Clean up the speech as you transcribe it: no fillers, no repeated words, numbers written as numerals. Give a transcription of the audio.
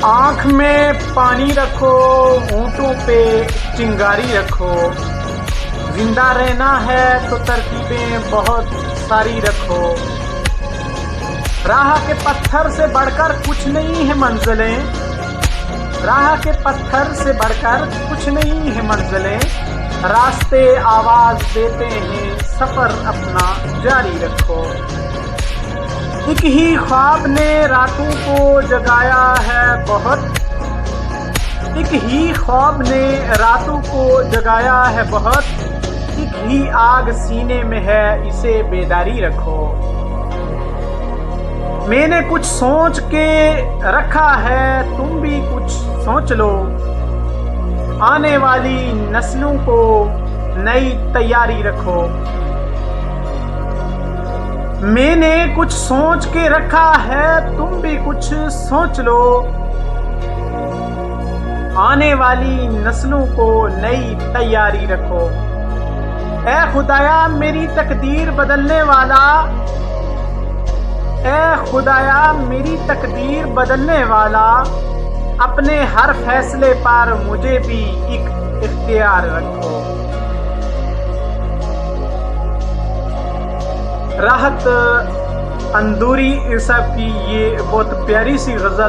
آنکھ میں پانی رکھو، ہونٹوں پہ چنگاری رکھو، زندہ رہنا ہے تو ترکیبیں بہت ساری رکھو۔ راہ کے پتھر سے بڑھ کر کچھ نہیں ہے منزلیں، راہ کے پتھر سے بڑھ کر کچھ نہیں ہے منزلیں، راستے آواز دیتے ہیں سفر اپنا جاری رکھو۔ ایک ہی خواب نے راتوں کو جگایا ہے بہت، ایک ہی خواب نے راتوں کو جگایا ہے بہت، ایک ہی آگ سینے میں ہے اسے بیداری رکھو۔ میں نے کچھ سوچ کے رکھا ہے تم بھی کچھ سوچ لو، آنے والی نسلوں کو نئی تیاری رکھو۔ میں نے کچھ سوچ کے رکھا ہے تم بھی کچھ سوچ لو، آنے والی نسلوں کو نئی تیاری رکھو۔ اے خدایا میری تقدیر بدلنے والا، اے خدایا میری تقدیر بدلنے والا، اپنے ہر فیصلے پر مجھے بھی ایک اختیار رکھو۔ راحت اندوری صاحب کی یہ بہت پیاری سی غزل